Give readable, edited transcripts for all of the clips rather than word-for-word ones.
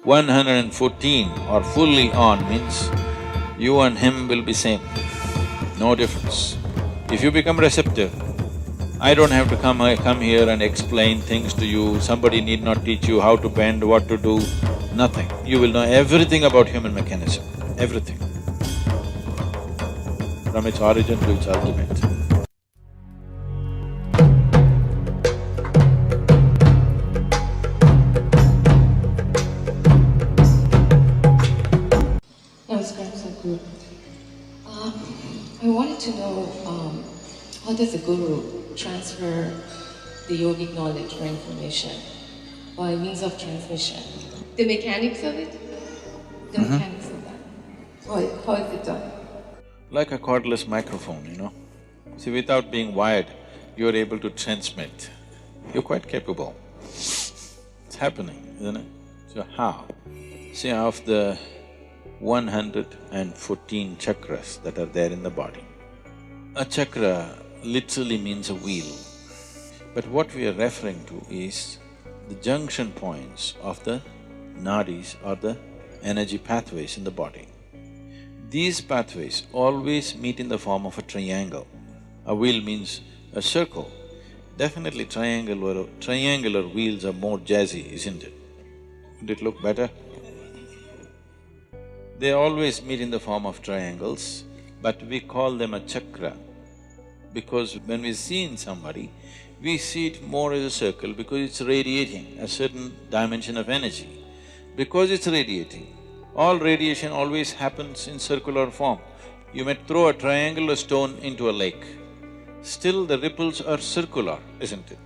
114 or fully on means you and him will be same, no difference. If you become receptive, I don't have to come here and explain things to you, somebody need not teach you how to bend, what to do, nothing. You will know everything about human mechanism, everything, from its origin to its ultimate. Namaskar, Sadhguru. I wanted to know, how does the Guru transfer the yogic knowledge or information by means of transmission? The mechanics of it? The mechanics of that. How is it done? Like a cordless microphone, you know. See, without being wired, you're able to transmit. You're quite capable. It's happening, isn't it? So how? See, of the 114 chakras that are there in the body, a chakra literally means a wheel. But what we are referring to is the junction points of the nadis or the energy pathways in the body. These pathways always meet in the form of a triangle. A wheel means a circle. Definitely triangular wheels are more jazzy, isn't it? Would it look better? They always meet in the form of triangles, but we call them a chakra because when we see in somebody, we see it more as a circle because it's radiating a certain dimension of energy. Because it's radiating, all radiation always happens in circular form. You may throw a triangular stone into a lake, still the ripples are circular, isn't it?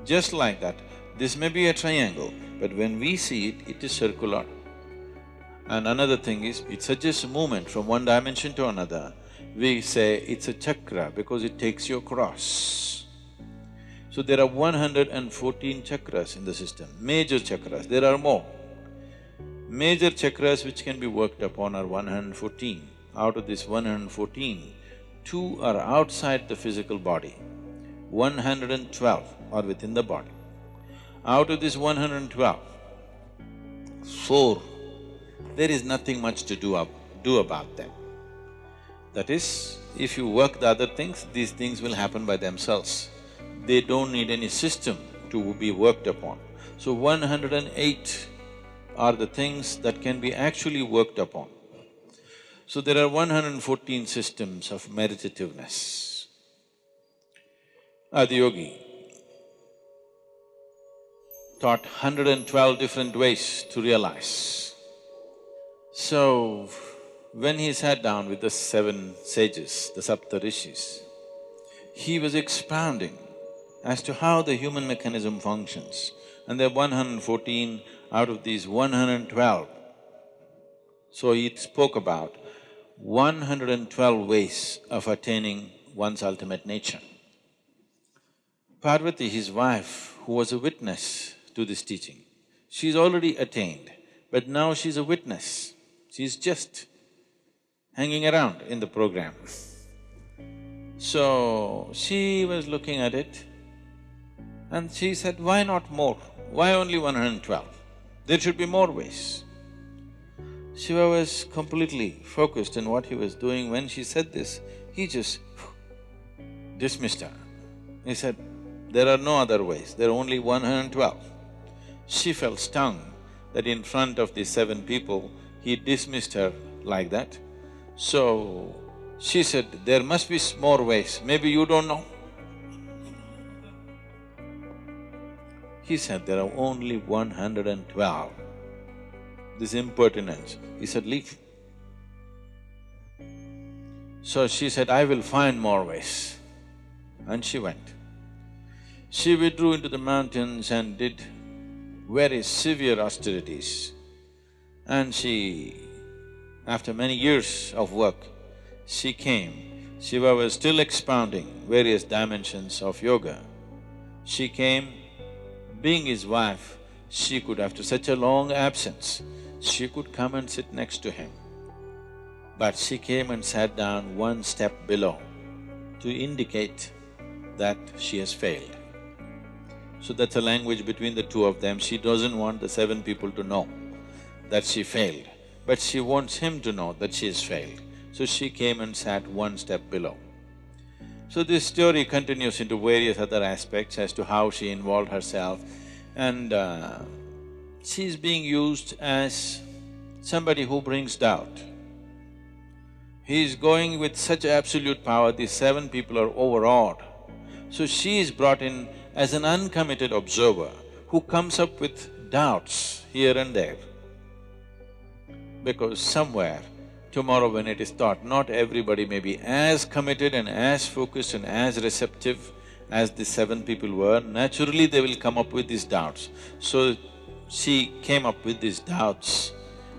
Just like that, this may be a triangle, but when we see it, it is circular. And another thing is, it suggests movement from one dimension to another. We say it's a chakra because it takes you across. So there are 114 chakras in the system, major chakras, there are more. Major chakras which can be worked upon are 114. Out of this 114, 2 are outside the physical body, 112 are within the body. Out of this 112, 4, there is nothing much to do about them. That is, if you work the other things, these things will happen by themselves. They don't need any system to be worked upon. So 108 are the things that can be actually worked upon. So there are 114 systems of meditativeness. Adiyogi taught 112 different ways to realize. So, when he sat down with the 7 sages, the Sapta Rishis, he was expounding as to how the human mechanism functions. And there are 114 out of these 112. So he spoke about 112 ways of attaining one's ultimate nature. Parvati, his wife, who was a witness to this teaching, she's already attained, but now she's a witness. She's just hanging around in the program. So, she was looking at it and she said, why not more? Why only 112? There should be more ways. Shiva was completely focused on what he was doing. When she said this, he just dismissed her. He said, there are no other ways, there are only 112. She felt stung that in front of these 7 people, he dismissed her like that. So, she said, there must be more ways, maybe you don't know. He said, there are only 112. This impertinence, he said, leave. So she said, I will find more ways. And she went. She withdrew into the mountains and did very severe austerities. And she, after many years of work, she came. Shiva was still expounding various dimensions of yoga. She came, being his wife, she could, after such a long absence, she could come and sit next to him. But she came and sat down one step below to indicate that she has failed. So that's a language between the two of them. She doesn't want the 7 people to know. that she failed, but she wants him to know that she has failed. So she came and sat one step below. So this story continues into various other aspects as to how she involved herself, and she's being used as somebody who brings doubt. He's going with such absolute power, these 7 people are overawed. So she is brought in as an uncommitted observer who comes up with doubts here and there. Because somewhere, tomorrow when it is taught, not everybody may be as committed and as focused and as receptive as the 7 people were. Naturally, they will come up with these doubts. So she came up with these doubts,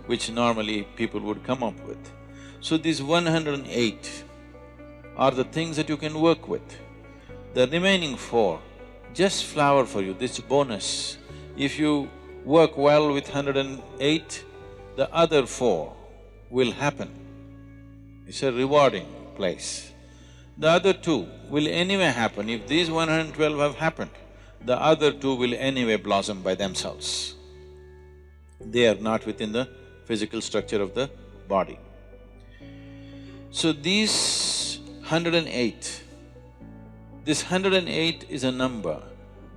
which normally people would come up with. So these 108 are the things that you can work with. The remaining 4 just flower for you, this bonus. If you work well with 108, the other 4 will happen. It's a rewarding place. The other 2 will anyway happen. If these 112 have happened, the other 2 will anyway blossom by themselves. They are not within the physical structure of the body. So these 108, this 108 is a number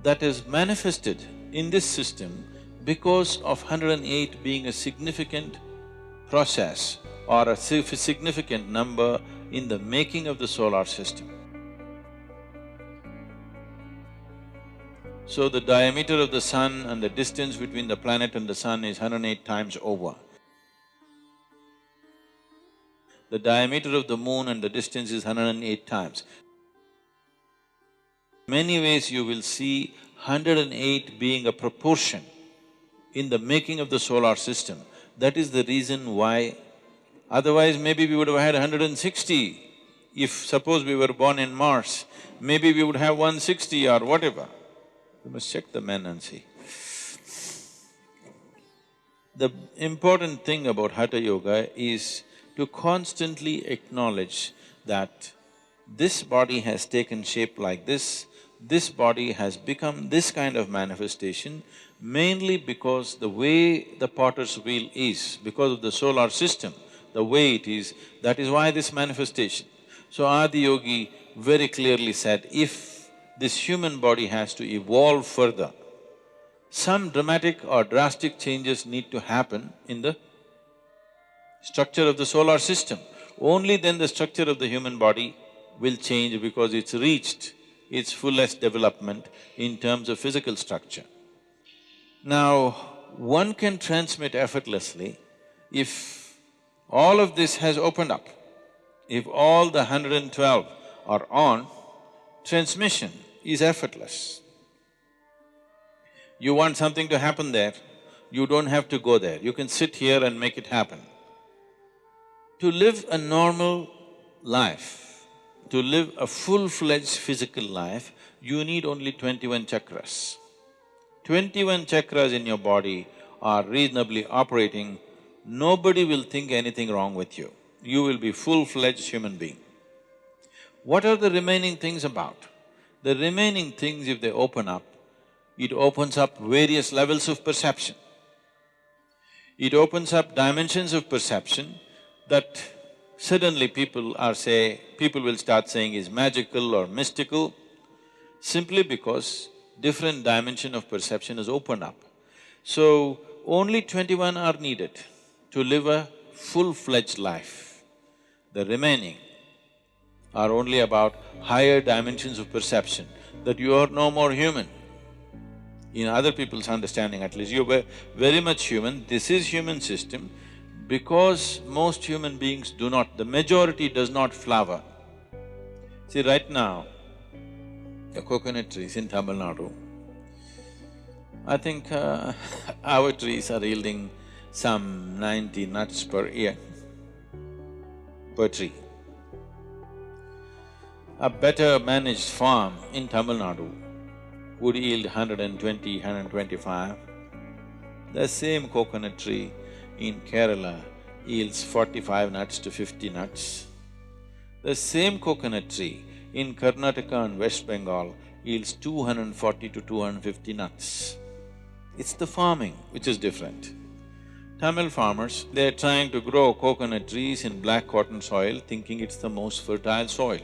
that is manifested in this system because of 108 being a significant process or a significant number in the making of the solar system. So the diameter of the sun and the distance between the planet and the sun is 108 times over. The diameter of the moon and the distance is 108 times. In many ways you will see 108 being a proportion in the making of the solar system. That is the reason why, otherwise maybe we would have had 160. If suppose we were born in Mars, maybe we would have 160 or whatever. We must check the men and see. The important thing about Hatha Yoga is to constantly acknowledge that this body has taken shape like this body has become this kind of manifestation mainly because the way the potter's wheel is, because of the solar system, the way it is, that is why this manifestation. So Adiyogi very clearly said, if this human body has to evolve further, some dramatic or drastic changes need to happen in the structure of the solar system. Only then the structure of the human body will change because it's reached its fullest development in terms of physical structure. Now, one can transmit effortlessly if all of this has opened up. If all the 112 are on, transmission is effortless. You want something to happen there, you don't have to go there, you can sit here and make it happen. To live a normal life, to live a full-fledged physical life, you need only 21 chakras. 21 chakras in your body are reasonably operating, nobody will think anything wrong with you. You will be full-fledged human being. What are the remaining things about? The remaining things, if they open up, it opens up various levels of perception. It opens up dimensions of perception that suddenly people will start saying is magical or mystical, simply because different dimension of perception has opened up. So, only 21 are needed to live a full-fledged life. The remaining are only about higher dimensions of perception, that you are no more human. In other people's understanding at least, you're very much human, this is human system, because most human beings do not, the majority does not flower. See, right now, the coconut trees in Tamil Nadu, I think our trees are yielding some 90 nuts per year, per tree. A better managed farm in Tamil Nadu would yield 120, 125. The same coconut tree in Kerala yields 45 nuts to 50 nuts. The same coconut tree in Karnataka and West Bengal yields 240 to 250 nuts. It's the farming which is different. Tamil farmers, they're trying to grow coconut trees in black cotton soil, thinking it's the most fertile soil.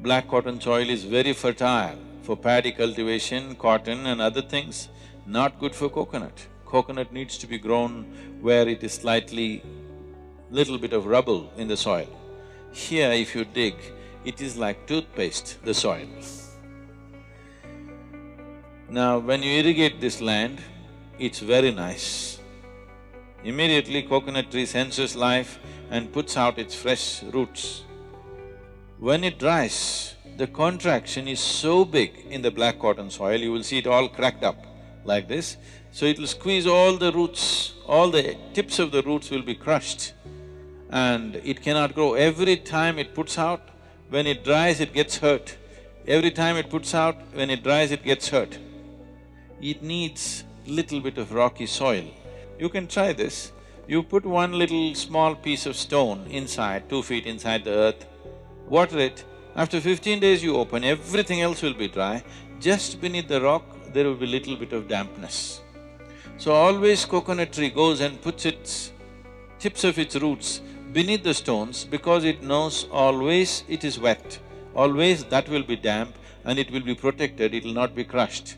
Black cotton soil is very fertile for paddy cultivation, cotton and other things, not good for coconut. Coconut needs to be grown where it is slightly little bit of rubble in the soil. Here if you dig, it is like toothpaste, the soil. Now when you irrigate this land, it's very nice. Immediately coconut tree senses life and puts out its fresh roots. When it dries, the contraction is so big in the black cotton soil, you will see it all cracked up like this. So it will squeeze all the roots, all the tips of the roots will be crushed and it cannot grow. Every time it puts out, when it dries it gets hurt. Every time it puts out, when it dries it gets hurt. It needs little bit of rocky soil. You can try this. You put one little small piece of stone inside, 2 feet inside the earth, water it. After 15 days you open, everything else will be dry. Just beneath the rock, there will be little bit of dampness. So always coconut tree goes and puts its tips of its roots beneath the stones because it knows always it is wet, always that will be damp and it will be protected, it will not be crushed.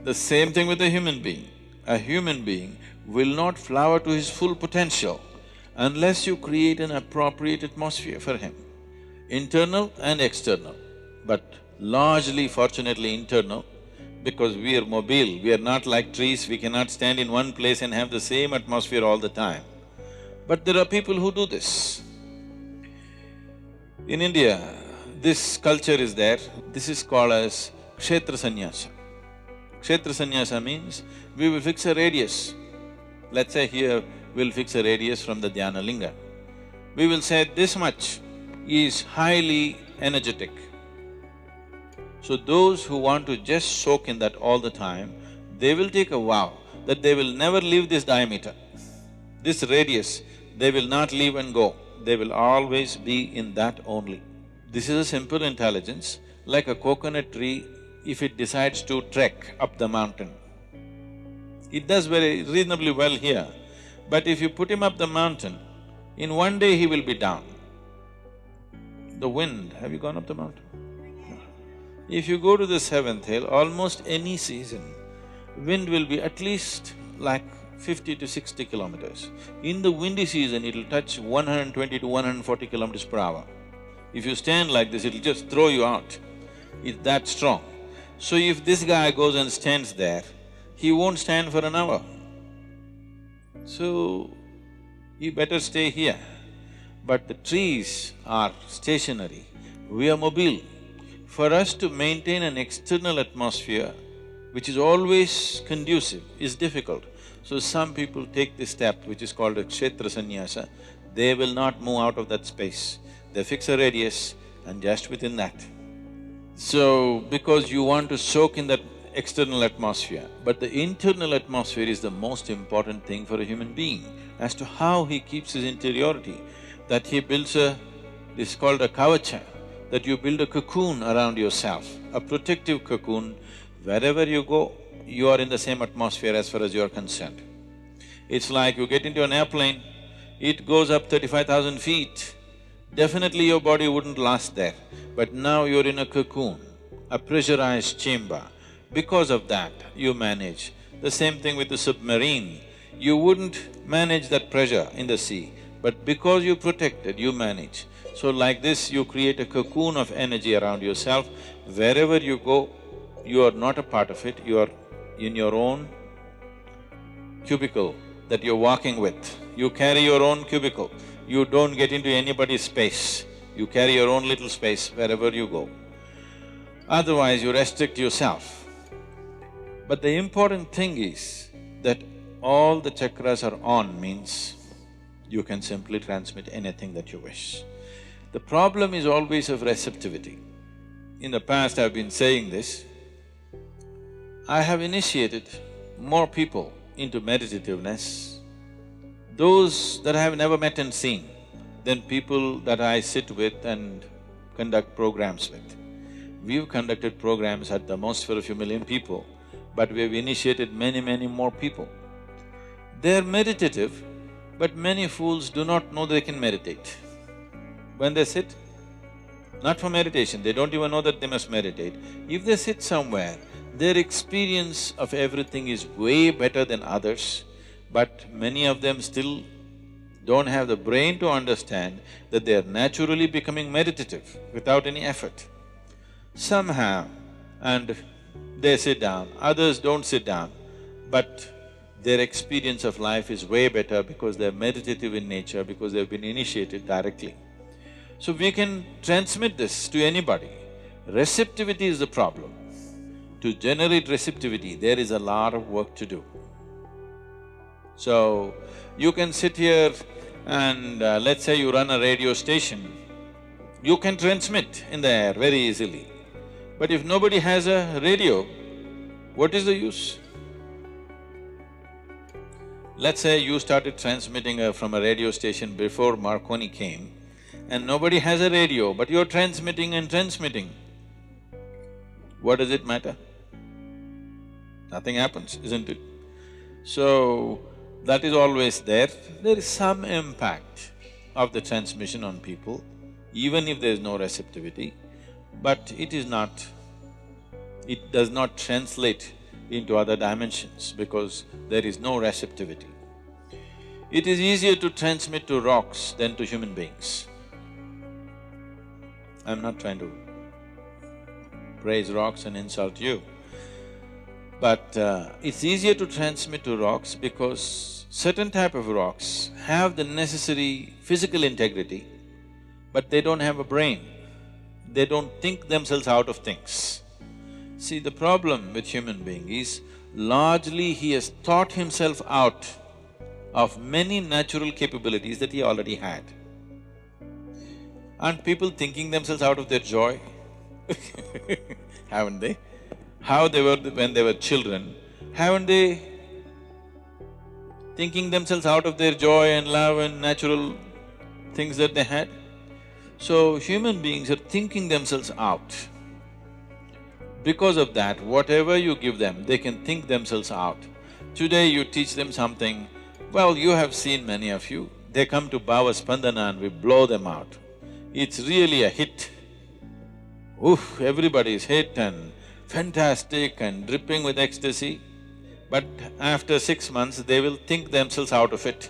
The same thing with a human being. A human being will not flower to his full potential unless you create an appropriate atmosphere for him, internal and external, but largely fortunately internal, because we are mobile, we are not like trees, we cannot stand in one place and have the same atmosphere all the time. But there are people who do this. In India, this culture is there, this is called as Kshetra Sannyasa. Kshetra Sannyasa means we will fix a radius. Let's say here we'll fix a radius from the Dhyana Linga. We will say this much is highly energetic. So those who want to just soak in that all the time, they will take a vow that they will never leave this diameter. This radius, they will not leave and go, they will always be in that only. This is a simple intelligence, like a coconut tree, if it decides to trek up the mountain. It does very reasonably well here, but if you put him up the mountain, in one day he will be down. The wind, have you gone up the mountain? No. If you go to the seventh hill, almost any season, wind will be at least like 50 to 60 kilometers. In the windy season, it'll touch 120 to 140 kilometers per hour. If you stand like this, it'll just throw you out. It's that strong. So if this guy goes and stands there, he won't stand for an hour. So, you better stay here. But the trees are stationary, we are mobile. For us to maintain an external atmosphere which is always conducive is difficult. So some people take this step which is called a Kshetra Sannyasa, they will not move out of that space. They fix a radius and just within that. So, because you want to soak in that external atmosphere, but the internal atmosphere is the most important thing for a human being as to how he keeps his interiority, that he builds a… this is called a kavacha, that you build a cocoon around yourself, a protective cocoon. Wherever you go, you are in the same atmosphere as far as you are concerned. It's like you get into an airplane, it goes up 35,000 feet, definitely your body wouldn't last there. But now you're in a cocoon, a pressurized chamber. Because of that, you manage. The same thing with the submarine. You wouldn't manage that pressure in the sea, but because you protected, you manage. So like this, you create a cocoon of energy around yourself. Wherever you go, you are not a part of it, you are in your own cubicle that you're walking with. You carry your own cubicle. You don't get into anybody's space. You carry your own little space wherever you go. Otherwise, you restrict yourself. But the important thing is that all the chakras are on means you can simply transmit anything that you wish. The problem is always of receptivity. In the past, I've been saying this. I have initiated more people into meditativeness, those that I have never met and seen, than people that I sit with and conduct programs with. We've conducted programs at the most for a few million people, but we have initiated many, many more people. They're meditative, but many fools do not know they can meditate. When they sit, not for meditation, they don't even know that they must meditate. If they sit somewhere, their experience of everything is way better than others, but many of them still don't have the brain to understand that they are naturally becoming meditative without any effort. Some have, and they sit down, others don't sit down, but their experience of life is way better because they're meditative in nature, because they've been initiated directly. So we can transmit this to anybody. Receptivity is the problem. To generate receptivity, there is a lot of work to do. So, you can sit here and let's say you run a radio station, you can transmit in the air very easily. But if nobody has a radio, what is the use? Let's say you started transmitting from a radio station before Marconi came, and nobody has a radio, but you're transmitting and transmitting. What does it matter? Nothing happens, isn't it? So, that is always there. There is some impact of the transmission on people, even if there is no receptivity, but it does not translate into other dimensions because there is no receptivity. It is easier to transmit to rocks than to human beings. I'm not trying to praise rocks and insult you, but it's easier to transmit to rocks because certain type of rocks have the necessary physical integrity, but they don't have a brain. They don't think themselves out of things. See, the problem with human being is largely he has thought himself out of many natural capabilities that he already had. Aren't people thinking themselves out of their joy? Haven't they? How they were when they were children, haven't they thinking themselves out of their joy and love and natural things that they had? So, human beings are thinking themselves out. Because of that, whatever you give them, they can think themselves out. Today you teach them something, well, you have seen many of you, they come to Bhava Spandana and we blow them out. It's really a hit. Oof, everybody is hit and fantastic and dripping with ecstasy. But after 6 months, they will think themselves out of it.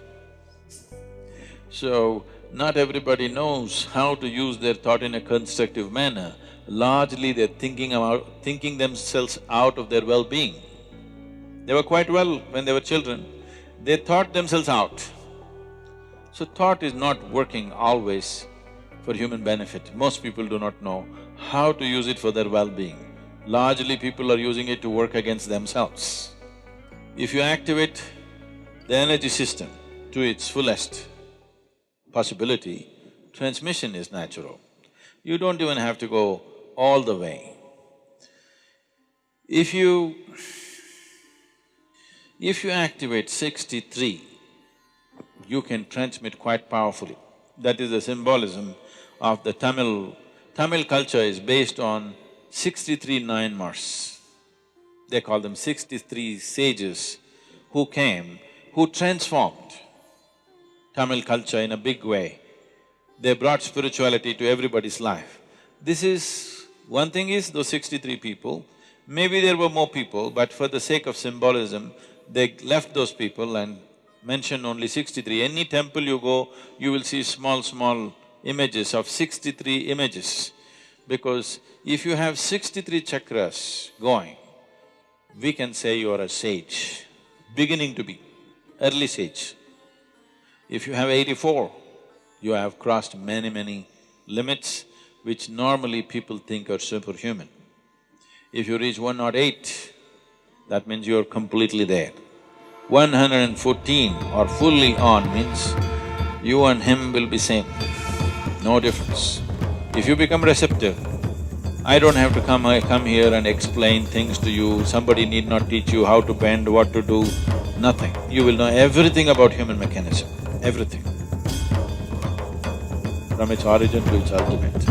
So, not everybody knows how to use their thought in a constructive manner. Largely they're thinking themselves out of their well-being. They were quite well when they were children, they thought themselves out. So thought is not working always for human benefit. Most people do not know how to use it for their well-being. Largely people are using it to work against themselves. If you activate the energy system to its fullest possibility, transmission is natural. You don't even have to go all the way. If you activate 63, you can transmit quite powerfully. That is the symbolism of the Tamil… Tamil culture is based on 63 Nayanmars. They call them 63 sages who came, who transformed Tamil culture in a big way. They brought spirituality to everybody's life. This is… one thing is those 63 people, maybe there were more people, but for the sake of symbolism, they left those people and mentioned only 63. Any temple you go, you will see small images of 63 images. Because if you have 63 chakras going, we can say you are a sage, beginning to be, early sage. If you have 84, you have crossed many limits which normally people think are superhuman. If you reach 108, that means you're completely there. 114 or fully on means you and him will be same, no difference. If you become receptive, I don't have to come here and explain things to you, somebody need not teach you how to bend, what to do, nothing. You will know everything about human mechanism, everything, from its origin to its ultimate.